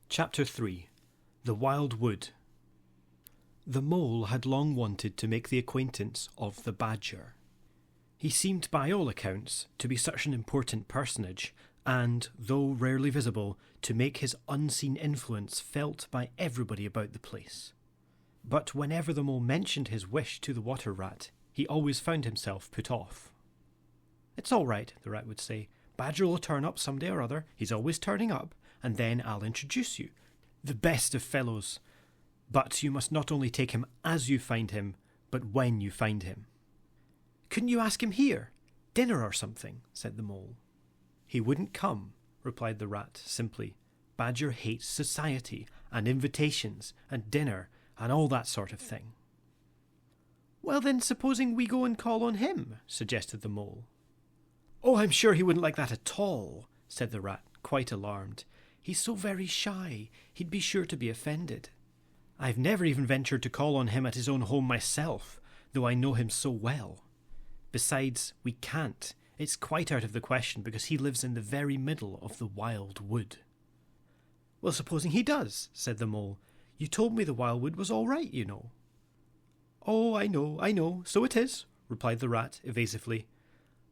Chapter 3. The Wild Wood. The mole had long wanted to make the acquaintance of the badger. He seemed by all accounts to be such an important personage, and, though rarely visible, to make his unseen influence felt by everybody about the place. But whenever the mole mentioned his wish to the water rat, he always found himself put off. "It's all right," the rat would say. "Badger will turn up some day or other. He's always turning up, and then I'll introduce you. The best of fellows. But you must not only take him as you find him, but when you find him." "Couldn't you ask him here? Dinner or something?" said the mole. "He wouldn't come," replied the rat simply. "Badger hates society, and invitations, and dinner, and all that sort of thing." "Well then, supposing we go and call on him," suggested the mole. "Oh, I'm sure he wouldn't like that at all," said the rat, quite alarmed. "He's so very shy, he'd be sure to be offended. I've never even ventured to call on him at his own home myself, though I know him so well. Besides, we can't. It's quite out of the question because he lives in the very middle of the wild wood." "Well, supposing he does," said the mole. "You told me the wild wood was all right, you know." "Oh, I know, so it is," replied the rat evasively.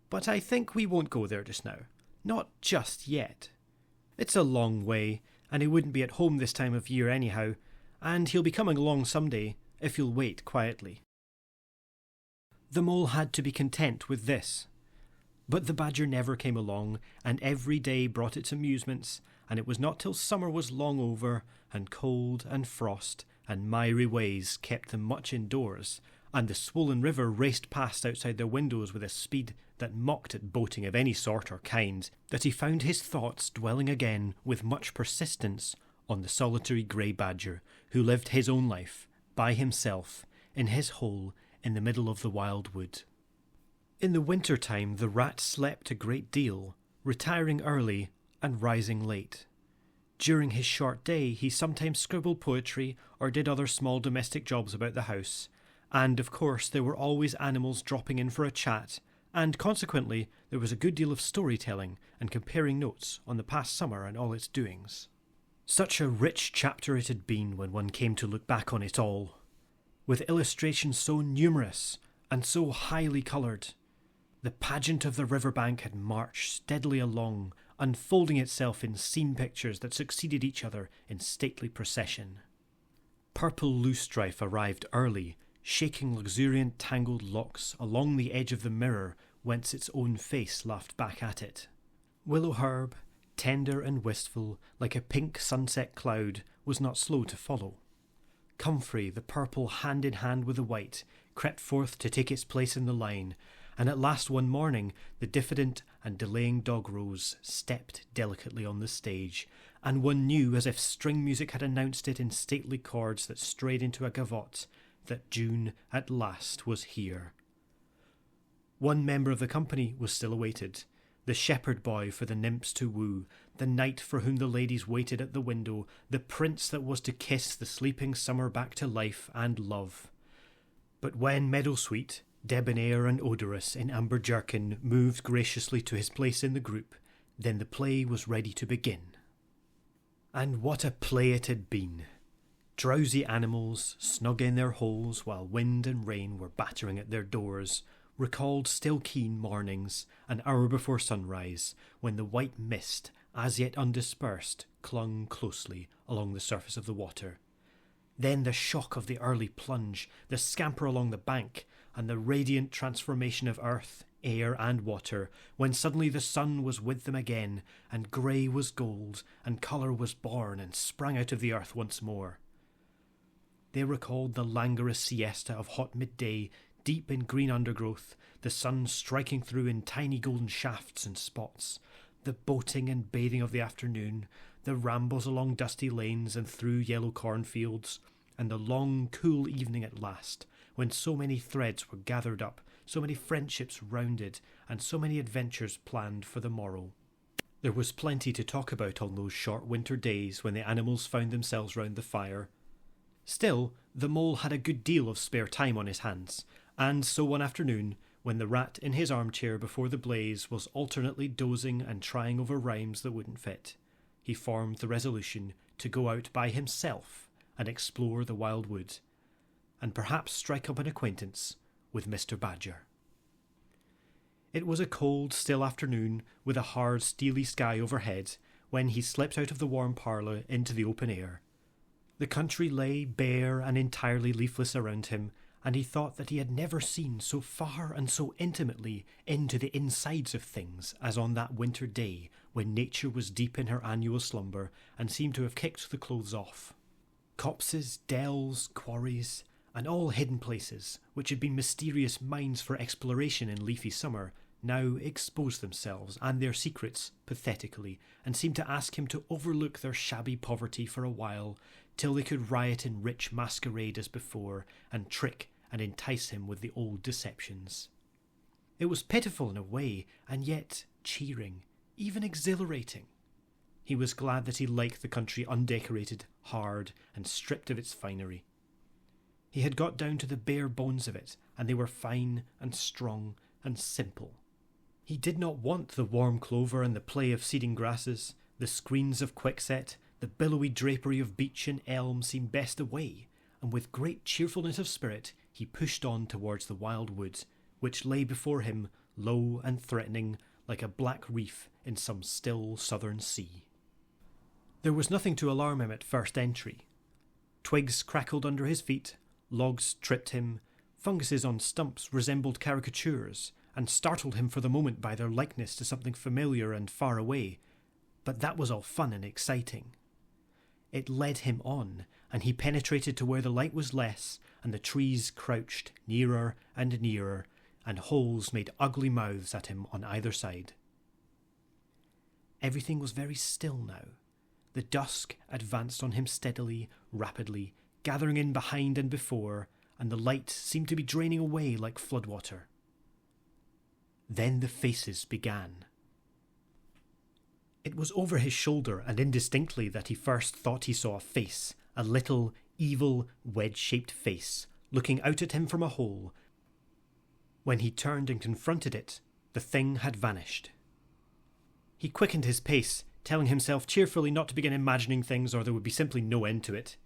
"But I think we won't go there just now. Not just yet. It's a long way, and he wouldn't be at home this time of year anyhow, and he'll be coming along some day, if you'll wait quietly." The mole had to be content with this. But the badger never came along, and every day brought its amusements, and it was not till summer was long over, and cold and frost and miry ways kept them much indoors, and the swollen river raced past outside their windows with a speed that mocked at boating of any sort or kind, that he found his thoughts dwelling again with much persistence on the solitary grey badger who lived his own life, by himself, in his hole in the middle of the wild wood. In the winter time the rat slept a great deal, retiring early and rising late. During his short day he sometimes scribbled poetry or did other small domestic jobs about the house, and of course there were always animals dropping in for a chat, and consequently there was a good deal of storytelling and comparing notes on the past summer and all its doings. Such a rich chapter it had been when one came to look back on it all, with illustrations so numerous and so highly coloured. The pageant of the riverbank had marched steadily along, unfolding itself in scene pictures that succeeded each other in stately procession. Purple loosestrife arrived early, shaking luxuriant tangled locks along the edge of the mirror whence its own face laughed back at it. Willow herb, tender and wistful, like a pink sunset cloud, was not slow to follow. Comfrey, the purple hand in hand with the white, crept forth to take its place in the line, and at last one morning the diffident and delaying dog rose stepped delicately on the stage, and one knew, as if string music had announced it in stately chords that strayed into a gavotte, that June at last was here. One member of the company was still awaited, the shepherd boy for the nymphs to woo, the knight for whom the ladies waited at the window, the prince that was to kiss the sleeping summer back to life and love. But when Meadowsweet, debonair and odorous in amber jerkin, moved graciously to his place in the group, then the play was ready to begin. And what a play it had been! Drowsy animals, snug in their holes while wind and rain were battering at their doors, recalled still keen mornings, an hour before sunrise, when the white mist, as yet undispersed, clung closely along the surface of the water. Then the shock of the early plunge, the scamper along the bank, and the radiant transformation of earth, air, and water, when suddenly the sun was with them again, and grey was gold, and colour was born and sprang out of the earth once more. They recalled the languorous siesta of hot midday, deep in green undergrowth, the sun striking through in tiny golden shafts and spots, the boating and bathing of the afternoon, the rambles along dusty lanes and through yellow cornfields, and the long, cool evening at last, when so many threads were gathered up, so many friendships rounded, and so many adventures planned for the morrow. There was plenty to talk about on those short winter days when the animals found themselves round the fire. Still, the mole had a good deal of spare time on his hands, and so one afternoon, when the rat in his armchair before the blaze was alternately dozing and trying over rhymes that wouldn't fit, he formed the resolution to go out by himself and explore the wild wood, and perhaps strike up an acquaintance with Mr. Badger. It was a cold, still afternoon, with a hard, steely sky overhead, when he slipped out of the warm parlour into the open air. The country lay bare and entirely leafless around him, and he thought that he had never seen so far and so intimately into the insides of things as on that winter day when nature was deep in her annual slumber and seemed to have kicked the clothes off. Copses, dells, quarries, and all hidden places, which had been mysterious mines for exploration in leafy summer, now exposed themselves and their secrets pathetically, and seemed to ask him to overlook their shabby poverty for a while, till they could riot in rich masquerade as before, and trick and entice him with the old deceptions. It was pitiful in a way, and yet cheering, even exhilarating. He was glad that he liked the country undecorated, hard, and stripped of its finery. He had got down to the bare bones of it, and they were fine and strong and simple. He did not want the warm clover and the play of seeding grasses, the screens of quickset, the billowy drapery of beech and elm seemed best away, and with great cheerfulness of spirit he pushed on towards the wild woods, which lay before him low and threatening like a black reef in some still southern sea. There was nothing to alarm him at first entry. Twigs crackled under his feet, logs tripped him, funguses on stumps resembled caricatures, and startled him for the moment by their likeness to something familiar and far away, but that was all fun and exciting. It led him on, and he penetrated to where the light was less, and the trees crouched nearer and nearer, and holes made ugly mouths at him on either side. Everything was very still now. The dusk advanced on him steadily, rapidly, gathering in behind and before, and the light seemed to be draining away like floodwater. Then the faces began. It was over his shoulder and indistinctly that he first thought he saw a face, a little, evil, wedge-shaped face, looking out at him from a hole. When he turned and confronted it, the thing had vanished. He quickened his pace, telling himself cheerfully not to begin imagining things or there would be simply no end to it.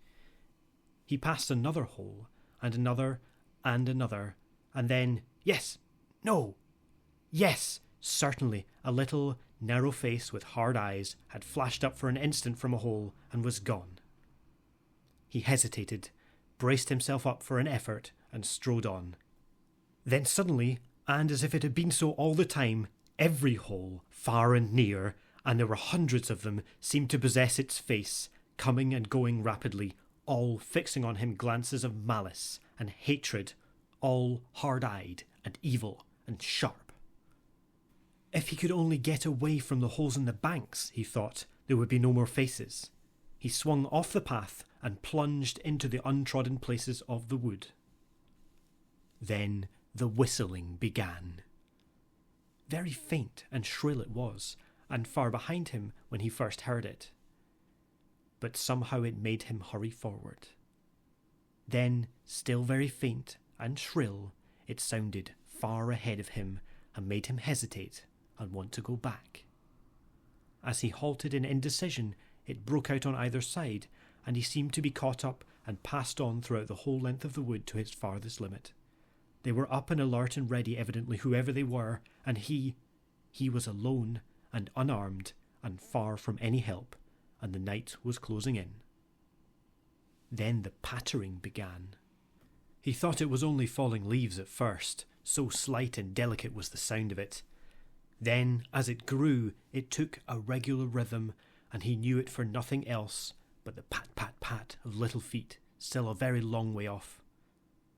He passed another hole, and another, and then, yes, no, yes, certainly, a little, narrow face with hard eyes had flashed up for an instant from a hole and was gone. He hesitated, braced himself up for an effort, and strode on. Then suddenly, and as if it had been so all the time, every hole, far and near, and there were hundreds of them, seemed to possess its face, coming and going rapidly, all fixing on him glances of malice and hatred, all hard-eyed and evil and sharp. If he could only get away from the holes in the banks, he thought, there would be no more faces. He swung off the path and plunged into the untrodden places of the wood. Then the whistling began. Very faint and shrill it was, and far behind him when he first heard it. But somehow it made him hurry forward. Then, still very faint and shrill, it sounded far ahead of him and made him hesitate and want to go back. As he halted in indecision, it broke out on either side, and he seemed to be caught up and passed on throughout the whole length of the wood to its farthest limit. They were up and alert and ready, evidently, whoever they were, and he was alone and unarmed and far from any help, and the night was closing in. Then the pattering began. He thought it was only falling leaves at first, so slight and delicate was the sound of it. Then, as it grew, it took a regular rhythm, and he knew it for nothing else but the pat-pat-pat of little feet, still a very long way off.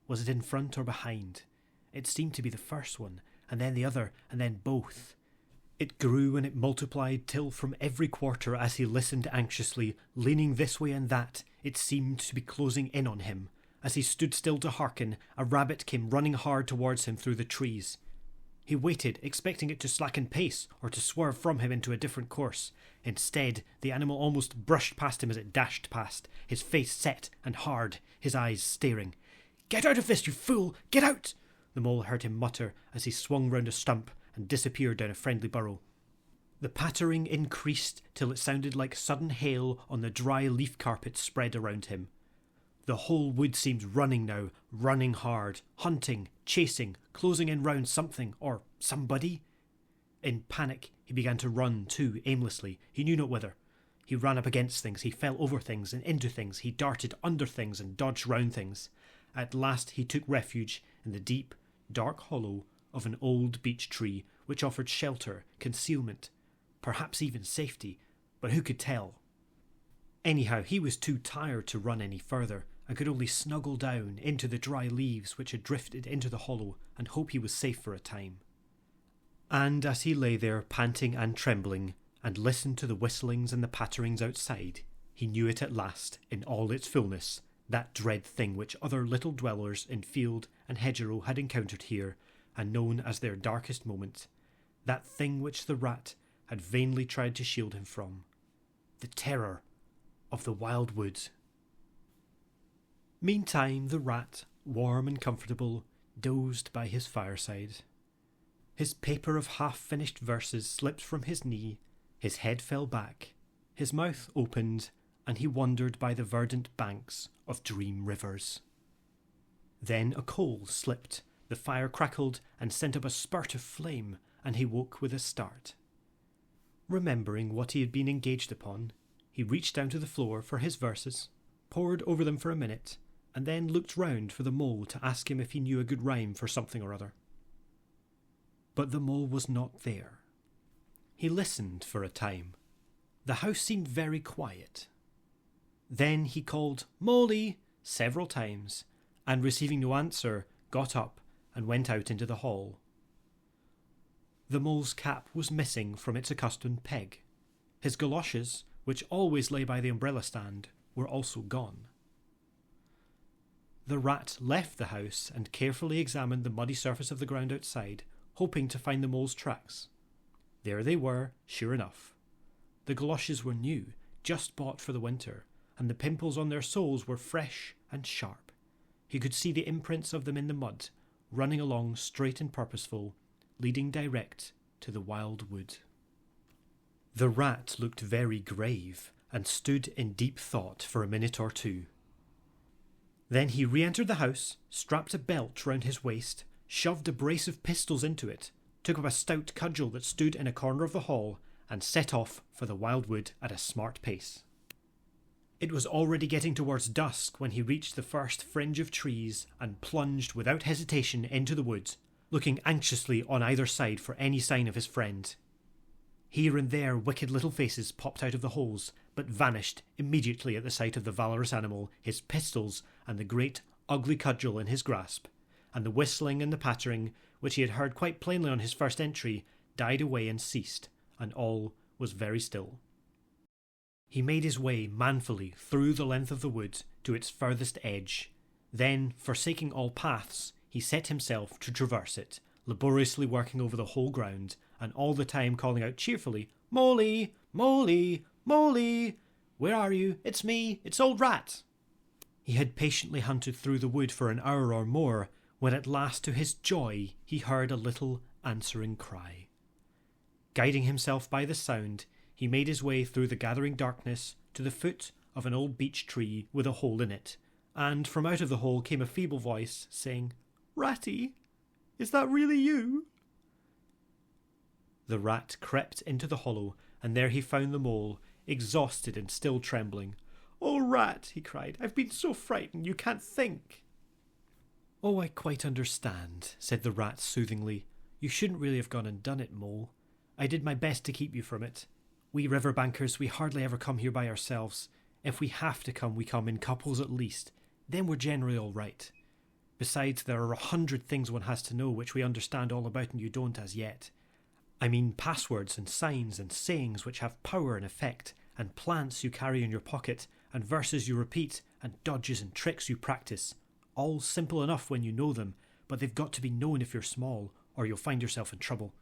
Was it in front or behind? It seemed to be the first one, and then the other, and then both. It grew and it multiplied till from every quarter as he listened anxiously, leaning this way and that, it seemed to be closing in on him. As he stood still to hearken, a rabbit came running hard towards him through the trees. He waited, expecting it to slacken pace or to swerve from him into a different course. Instead, the animal almost brushed past him as it dashed past, his face set and hard, his eyes staring. "Get out of this, you fool! Get out!" the mole heard him mutter as he swung round a stump and disappeared down a friendly burrow. The pattering increased till it sounded like sudden hail on the dry leaf carpet spread around him. The whole wood seemed running now, running hard, hunting, chasing, closing in round something or somebody. In panic, he began to run too, aimlessly, he knew not whither. He ran up against things, he fell over things and into things, he darted under things and dodged round things. At last he took refuge in the deep, dark hollow of an old beech tree which offered shelter, concealment, perhaps even safety, but who could tell? Anyhow, he was too tired to run any further, and could only snuggle down into the dry leaves which had drifted into the hollow and hope he was safe for a time. And as he lay there panting and trembling, and listened to the whistlings and the patterings outside, he knew it at last, in all its fullness, that dread thing which other little dwellers in field and hedgerow had encountered here, and known as their darkest moment, that thing which the rat had vainly tried to shield him from, the terror of the wild wood. Meantime the rat, warm and comfortable, dozed by his fireside. His paper of half-finished verses slipped from his knee, his head fell back, his mouth opened, and he wandered by the verdant banks of dream rivers. Then a coal slipped, the fire crackled and sent up a spurt of flame, and he woke with a start. Remembering what he had been engaged upon, he reached down to the floor for his verses, pored over them for a minute, and then looked round for the mole to ask him if he knew a good rhyme for something or other. But the mole was not there. He listened for a time. The house seemed very quiet. Then he called "Molly" several times, and receiving no answer, got up and went out into the hall. The mole's cap was missing from its accustomed peg. His goloshes, which always lay by the umbrella stand, were also gone. The rat left the house and carefully examined the muddy surface of the ground outside, hoping to find the mole's tracks. There they were, sure enough. The goloshes were new, just bought for the winter, and the pimples on their soles were fresh and sharp. He could see the imprints of them in the mud, running along straight and purposeful, leading direct to the wild wood. The rat looked very grave, and stood in deep thought for a minute or two. Then he re-entered the house, strapped a belt round his waist, shoved a brace of pistols into it, took up a stout cudgel that stood in a corner of the hall, and set off for the wild wood at a smart pace. It was already getting towards dusk when he reached the first fringe of trees and plunged without hesitation into the wood, looking anxiously on either side for any sign of his friend. Here and there wicked little faces popped out of the holes, but vanished immediately at the sight of the valorous animal, his pistols, and the great ugly cudgel in his grasp, and the whistling and the pattering, which he had heard quite plainly on his first entry, died away and ceased, and all was very still. He made his way manfully through the length of the wood to its furthest edge. Then, forsaking all paths, he set himself to traverse it, laboriously working over the whole ground, and all the time calling out cheerfully, "Molly! Molly! Molly! Where are you? It's me! It's old Rat!" He had patiently hunted through the wood for an hour or more, when at last to his joy he heard a little answering cry. Guiding himself by the sound, he made his way through the gathering darkness to the foot of an old beech tree with a hole in it, and from out of the hole came a feeble voice, saying, "Ratty, is that really you?" The rat crept into the hollow, and there he found the mole, exhausted and still trembling. "Oh, Rat," he cried, "I've been so frightened you can't think." "Oh, I quite understand," said the rat soothingly. "You shouldn't really have gone and done it, Mole. I did my best to keep you from it. We river bankers, we hardly ever come here by ourselves. If we have to come, we come in couples at least. Then we're generally all right. Besides, there are 100 things one has to know which we understand all about and you don't as yet. I mean passwords and signs and sayings which have power and effect, and plants you carry in your pocket, and verses you repeat, and dodges and tricks you practice. All simple enough when you know them, but they've got to be known if you're small, or you'll find yourself in trouble.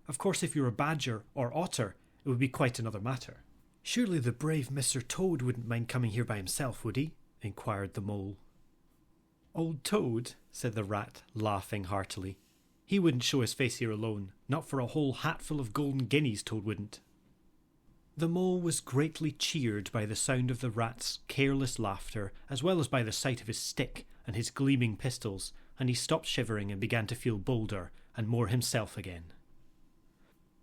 Of course, if you're a badger or otter, it would be quite another matter." "Surely the brave Mr. Toad wouldn't mind coming here by himself, would he?" inquired the mole. "Old Toad," said the rat, laughing heartily. He wouldn't show his face here alone, not for a whole hatful of golden guineas, Toad wouldn't. The mole was greatly cheered by the sound of the rat's careless laughter, as well as by the sight of his stick and his gleaming pistols, and he stopped shivering and began to feel bolder and more himself again.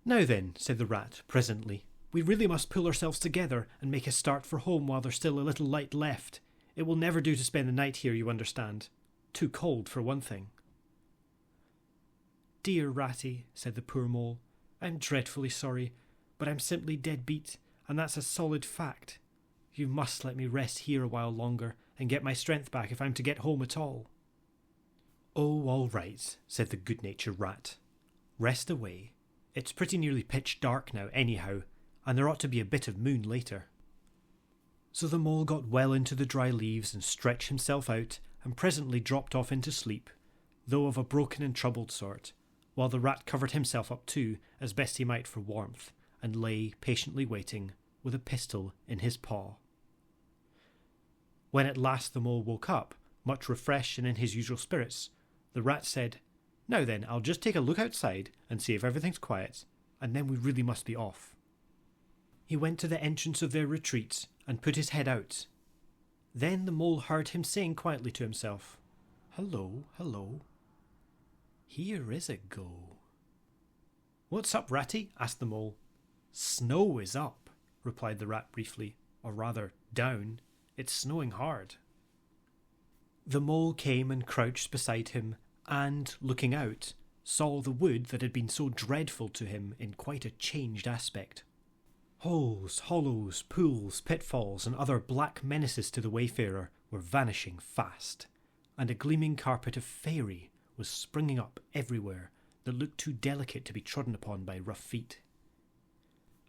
"Now then," said the rat presently, "we really must pull ourselves together and make a start for home while there's still a little light left. It will never do to spend the night here, you understand. Too cold, for one thing." "Dear Ratty," said the poor mole, "I'm dreadfully sorry, but I'm simply dead beat, and that's a solid fact. You must let me rest here a while longer and get my strength back if I'm to get home at all." "Oh, all right," said the good-natured rat. "Rest away. It's pretty nearly pitch dark now anyhow, and there ought to be a bit of moon later." So the mole got well into the dry leaves and stretched himself out, and presently dropped off into sleep, though of a broken and troubled sort, while the rat covered himself up too, as best he might for warmth, and lay patiently waiting, with a pistol in his paw. When at last the mole woke up, much refreshed and in his usual spirits, the rat said, "Now then, I'll just take a look outside and see if everything's quiet, and then we really must be off." He went to the entrance of their retreat and put his head out. Then the mole heard him saying quietly to himself, "Hello, hello. Here is a go." "What's up, Ratty?" asked the mole. "Snow is up," replied the rat briefly, "or rather, down. It's snowing hard." The mole came and crouched beside him, and, looking out, saw the wood that had been so dreadful to him in quite a changed aspect. Holes, hollows, pools, pitfalls, and other black menaces to the wayfarer were vanishing fast, and a gleaming carpet of faerie was springing up everywhere that looked too delicate to be trodden upon by rough feet.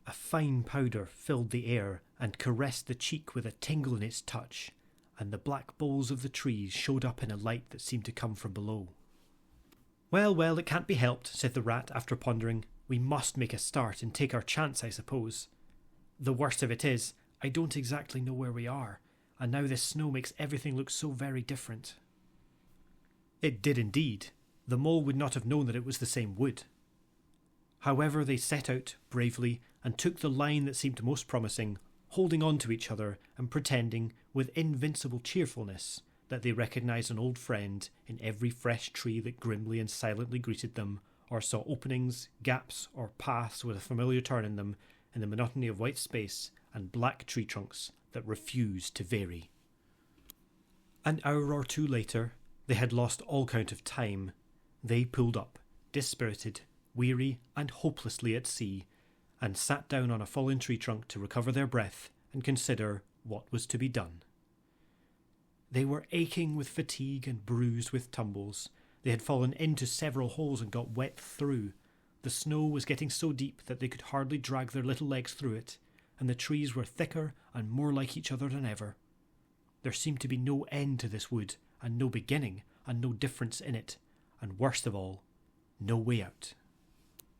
A fine powder filled the air and caressed the cheek with a tingle in its touch, and the black boles of the trees showed up in a light that seemed to come from below. "Well, well, it can't be helped," said the rat after pondering. "We must make a start and take our chance, I suppose. The worst of it is, I don't exactly know where we are, and now this snow makes everything look so very different." It did indeed. The mole would not have known that it was the same wood. However, they set out bravely and took the line that seemed most promising, holding on to each other and pretending, with invincible cheerfulness, that they recognised an old friend in every fresh tree that grimly and silently greeted them, or saw openings, gaps, or paths with a familiar turn in them, in the monotony of white space and black tree trunks that refused to vary. An hour or two later, they had lost all count of time. They pulled up, dispirited, weary, and hopelessly at sea, and sat down on a fallen tree trunk to recover their breath and consider what was to be done. They were aching with fatigue and bruised with tumbles. They had fallen into several holes and got wet through. The snow was getting so deep that they could hardly drag their little legs through it, and the trees were thicker and more like each other than ever. There seemed to be no end to this wood, and no beginning, and no difference in it, and worst of all, no way out.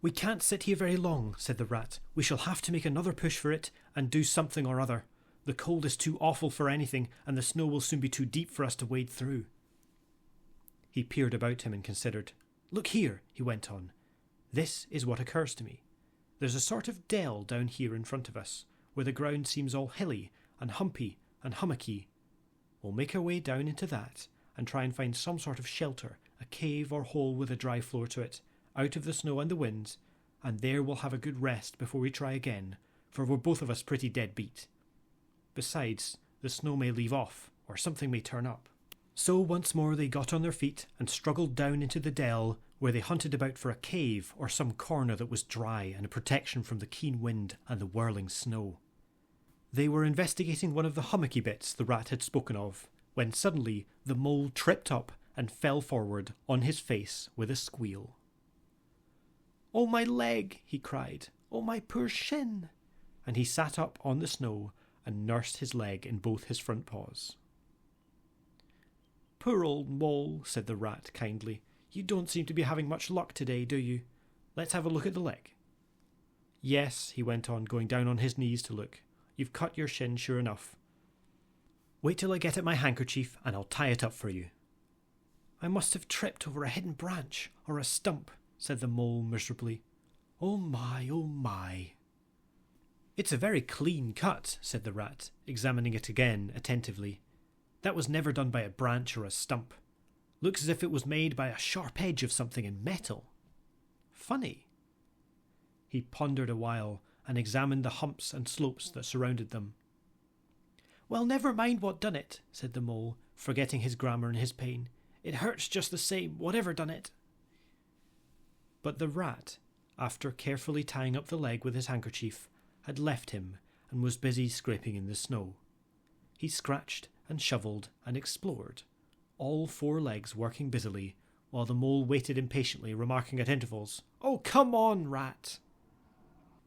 "We can't sit here very long," said the rat. "We shall have to make another push for it, and do something or other. The cold is too awful for anything, and the snow will soon be too deep for us to wade through." He peered about him and considered. "Look here," he went on. "This is what occurs to me. There's a sort of dell down here in front of us, where the ground seems all hilly and humpy and hummocky. We'll make our way down into that, and try and find some sort of shelter, a cave or hole with a dry floor to it, out of the snow and the wind, and there we'll have a good rest before we try again, for we're both of us pretty dead beat. Besides, the snow may leave off, or something may turn up." So once more they got on their feet and struggled down into the dell, where they hunted about for a cave or some corner that was dry and a protection from the keen wind and the whirling snow. They were investigating one of the hummocky bits the rat had spoken of, when suddenly the mole tripped up and fell forward on his face with a squeal. "Oh, my leg!" he cried. "Oh, my poor shin!" And he sat up on the snow and nursed his leg in both his front paws. "Poor old mole," said the rat kindly. "You don't seem to be having much luck today, do you? Let's have a look at the leg." "Yes," he went on, going down on his knees to look. "You've cut your shin, sure enough. Wait till I get at my handkerchief and I'll tie it up for you." I must have tripped over a hidden branch or a stump, said the mole miserably. Oh my, oh my. It's a very clean cut, said the rat, examining it again attentively. That was never done by a branch or a stump. Looks as if it was made by a sharp edge of something in metal. Funny. He pondered a while and examined the humps and slopes that surrounded them. Well, never mind what done it, said the mole, forgetting his grammar in his pain. It hurts just the same, whatever done it. But the rat, after carefully tying up the leg with his handkerchief, had left him and was busy scraping in the snow. He scratched and shovelled and explored, all 4 legs working busily, while the mole waited impatiently, remarking at intervals, "Oh, come on, rat!"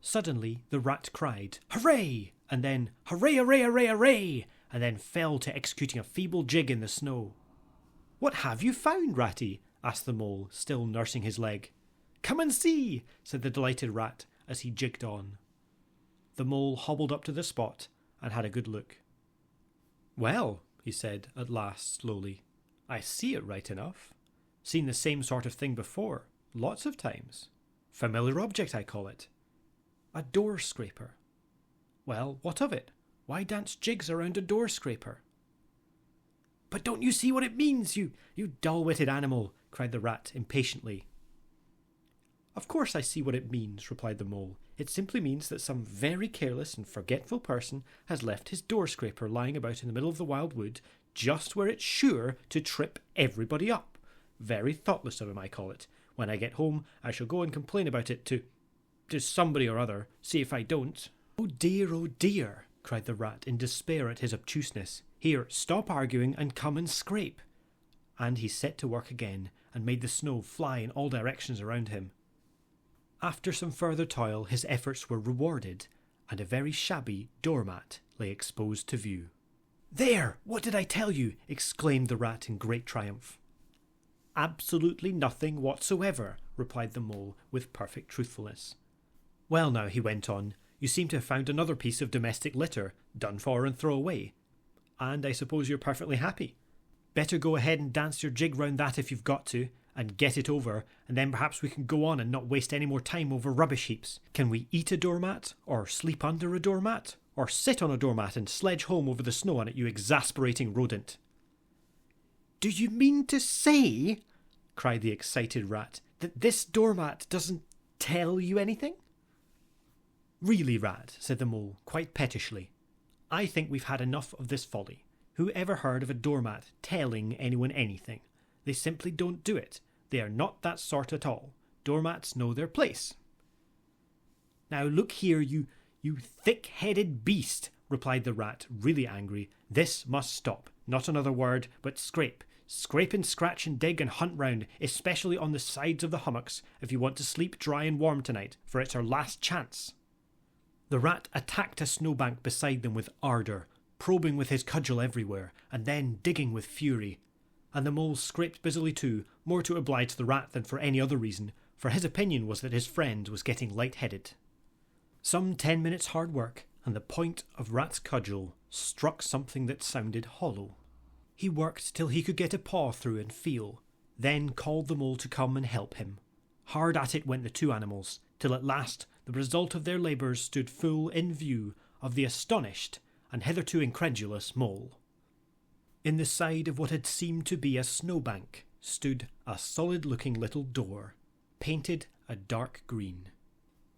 Suddenly the rat cried, "Hooray!" and then, "Hooray, hooray, hooray, hooray!" and then fell to executing a feeble jig in the snow. "What have you found, Ratty?" asked the mole, still nursing his leg. "Come and see," said the delighted rat as he jigged on. The mole hobbled up to the spot and had a good look. "Well," he said at last slowly, "I see it right enough. Seen the same sort of thing before, lots of times. Familiar object, I call it. A door scraper. Well, what of it? Why dance jigs around a door scraper?" "But don't you see what it means, you dull-witted animal?" cried the rat impatiently. "Of course I see what it means," replied the mole. "It simply means that some very careless and forgetful person has left his door scraper lying about in the middle of the wild wood, just where it's sure to trip everybody up. Very thoughtless of him, I call it. When I get home, I shall go and complain about it to somebody or other. See if I don't." Oh dear, cried the rat in despair at his obtuseness. "Here, stop arguing and come and scrape." And he set to work again and made the snow fly in all directions around him. After some further toil, his efforts were rewarded, and a very shabby doormat lay exposed to view. "There! What did I tell you?" exclaimed the rat in great triumph. "Absolutely nothing whatsoever," replied the mole with perfect truthfulness. "Well now," he went on, "you seem to have found another piece of domestic litter, done for and throw away. And I suppose you're perfectly happy. Better go ahead and dance your jig round that if you've got to, and get it over, and then perhaps we can go on and not waste any more time over rubbish heaps. Can we eat a doormat, or sleep under a doormat, or sit on a doormat and sledge home over the snow on it, you exasperating rodent?" "Do you mean to say," cried the excited rat, "that this doormat doesn't tell you anything?" "Really, rat," said the mole, quite pettishly, "I think we've had enough of this folly. Who ever heard of a doormat telling anyone anything? They simply don't do it. They are not that sort at all. Doormats know their place." "Now look here, you thick-headed beast," replied the rat, really angry. "This must stop. Not another word, but scrape. Scrape and scratch and dig and hunt round, especially on the sides of the hummocks, if you want to sleep dry and warm tonight, for it's our last chance." The rat attacked a snowbank beside them with ardour, probing with his cudgel everywhere, and then digging with fury. And the mole scraped busily too, more to oblige the rat than for any other reason, for his opinion was that his friend was getting light-headed. Some 10 minutes' hard work, and the point of Rat's cudgel struck something that sounded hollow. He worked till he could get a paw through and feel, then called the mole to come and help him. Hard at it went the 2 animals, till at last the result of their labours stood full in view of the astonished and hitherto incredulous mole. In the side of what had seemed to be a snowbank stood a solid-looking little door, painted a dark green.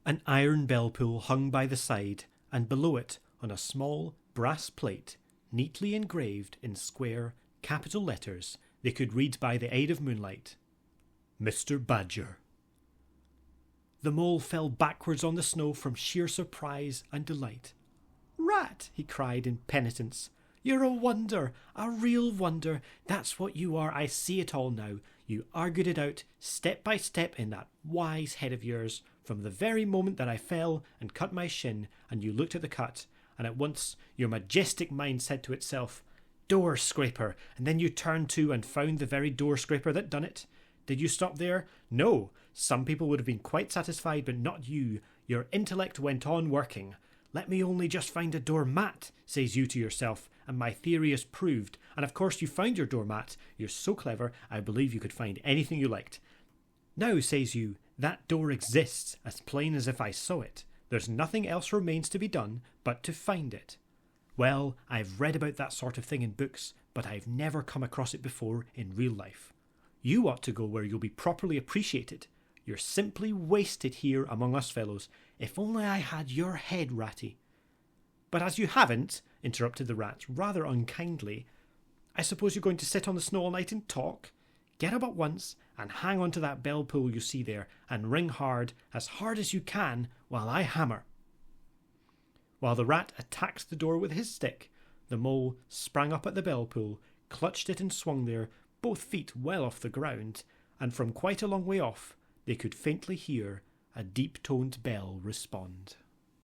An iron bell-pull hung by the side, and below it, on a small brass plate, neatly engraved in square capital letters, they could read by the aid of moonlight, "Mr. Badger." The mole fell backwards on the snow from sheer surprise and delight. "Rat," he cried in penitence, "you're a wonder, a real wonder. That's what you are. I see it all now. You argued it out, step by step, in that wise head of yours, from the very moment that I fell and cut my shin, and you looked at the cut, and at once your majestic mind said to itself, 'Door scraper,' and then you turned to and found the very door scraper that done it. Did you stop there? No. Some people would have been quite satisfied, but not you. Your intellect went on working. Let me only just find a doormat, says you to yourself, and my theory is proved. And of course you found your doormat. You're so clever, I believe you could find anything you liked. Now, says you, that door exists, as plain as if I saw it. There's nothing else remains to be done but to find it. Well, I've read about that sort of thing in books, but I've never come across it before in real life. You ought to go where you'll be properly appreciated. You're simply wasted here among us fellows. If only I had your head, Ratty. But as you haven't, interrupted the rat rather unkindly, I suppose you're going to sit on the snow all night and talk? Get up at once and hang on to that bell pull you see there and ring hard as you can, while I hammer. While the rat attacked the door with his stick, the mole sprang up at the bell pull, clutched it and swung there, both feet well off the ground, and from quite a long way off they could faintly hear a deep-toned bell respond.